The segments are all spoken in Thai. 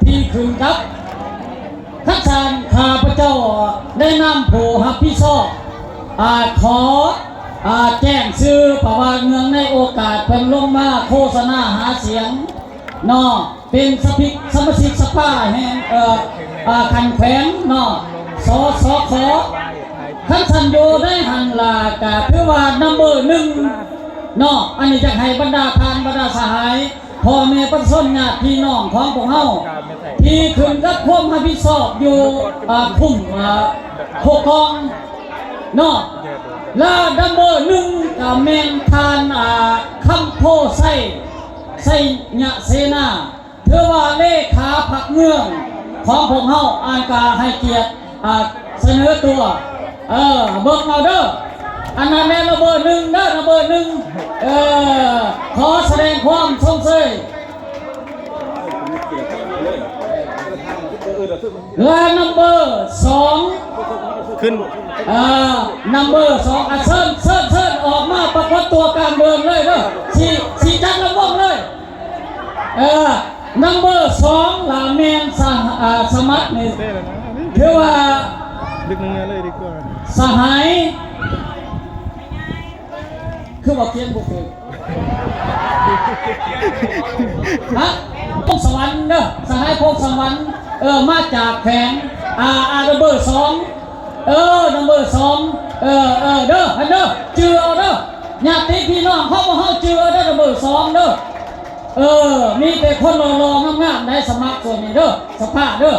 ที่ขึ้นกับทักษะข้าพเจ้าได้นำผู้รับผิดชอบขอแจ้งชื่อประวัติเมืองในโอกาสเพิ่นลงมาโฆษณาหาเสียงเนาะเป็นสมาชิกสภาแห่งขันแขวงเนาะสขท่านสัญโยได้หันลากะคือว่านัมเบอร์1เนาะอันนี้จะให้บรรดาทานบรรดาสหายพ่อแม่ประชาชนญาติพี่น้องของพวกเฮาที่ขึ้นกับความรับผิดชอบอยู่คุ้มโคกองเนาะแล้วนัมเบอร์1กับแมนทานคำโพไส้ยะเสนาเถือว่าเลขาพรรคเมืองของพวกเฮาอ่านกาให้เกียรติเสนอตัวเบิ่งเอาเด้ออันนั้นแม่ระเบิด1เด้อระเบิด1ขอแสดงความสงสัยและนัมเบอร์2ขึ้นนัมเบอร์2เชิญออกมาปรากฏตัวกลางเดินเลยเด้อสีจันทร์ระวงเลยนัมเบอร์2ลาแมนสมัครนี่คือว่าดึกนึงเลยดีกว่าสหายคือว่าเขียนบุกเลยพงสวรรค์เด้อสหายพงสวรรค์มาจากแขวงนัมเบอร์2นัมเบอร์2เด้อจือเอาเด้อญาติพี่น้องเขาจือเอาเด้อนัมเบอร์2เด้อมีแต่คนรอๆงามๆในสมัครส่วนนี้เด้อสภาเด้อ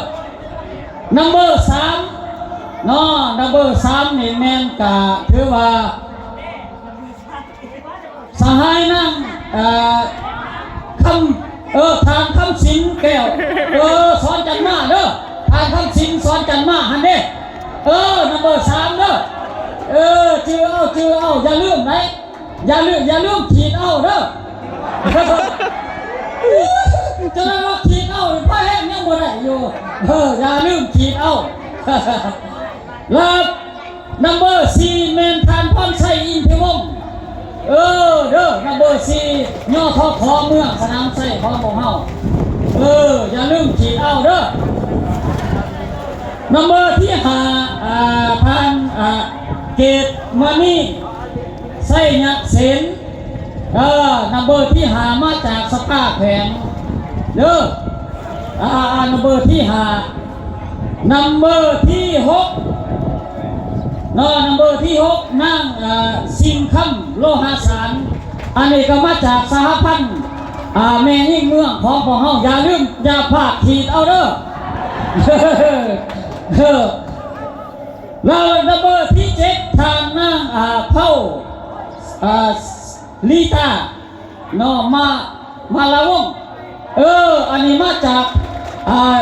นัมเบอร์3เนาะนัมเบอร์3นี่แม่นกะถือว่าสหายนั่งทางคำสิงแก้วสอนจันมาเด้อทางคำสิงสอนจันมาฮันเด้นัมเบอร์3เด้อจือเอาอย่าลืมไหนอย่าลืมขีดเอาเด้อจะได้ว่าขีดเอาพระแห้งยังบ่ได้อยู่อย่าลืมขีดเอาแล้วนัมเบอร์4เมนทานพรชัยอินทวงศ์เด้อนัมเบอร์4ย่อทอขอเมืองสนามไส้ของพวกเฮาอย่าลืมขีดเอาเด้อนัมเบอร์ที่5พันเกตมานี่ไส้ยักษ์เสนนัมเบอร์ที่5มาจากสภาแผงเด้อนัมเบอร์ที่5นัมเบอร์ที่6นัมเบอร์ที่6นั่งสิงคำโลหะสารอันนี้ก็มาจากสหพันธ์แม่ยิ่งเมืองของพวกเฮาอย่าลืมอย่าพลาดขีดเอาเด้อแล้วนัมเบอร์ที่7ทางนั่งเผ่าลีตาเนาะมาละวงอันนี้มาจาก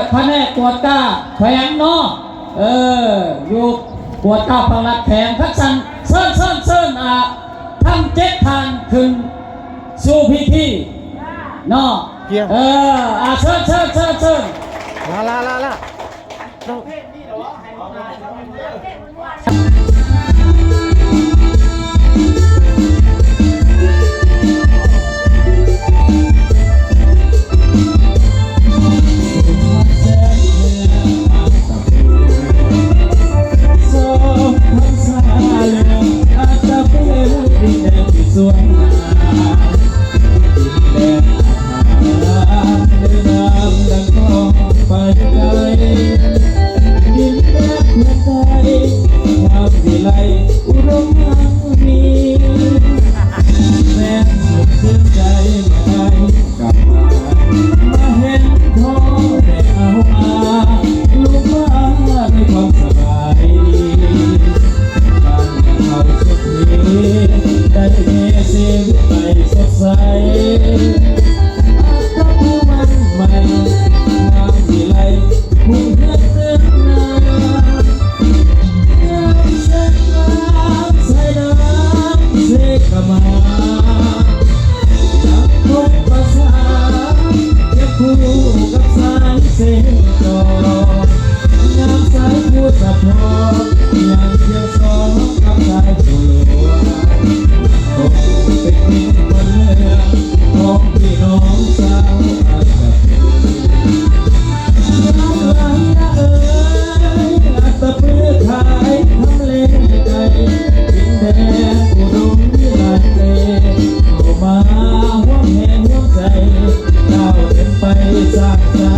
แผนกตรวจการแขวงเนาะอยู่ตรวจการประหลัดแขวงทักษะเชิญทำ7ทางขึ้นสู่พิธีเนาะเชิญลาสวยงามดินแดนอาหารเดินน้ำดังคลองไปไกลดินแดนเมืองไทยงามวิไลอุดมยังมีแม่สุขซึ้งใจเมื่อใดกลับมาเห็นท้องได้เอามาลูกมาด้วยความสบายดีบ้านเขาสุขดีได้มีชีวิตใหม่สดใสถ้าผู้มันใหม่งามวิไลมุ่งเพื่อนเดินหน้างามเช่นน้ำใสน้ำเสกมาดังคงภาษาเก็บคู่กับสายเส้นจองามสายผู้สะพอยังเพียงสองกับสายผู้หลวงเป็นคนเมืองของพี่น้องชาวอาชีพ ใจ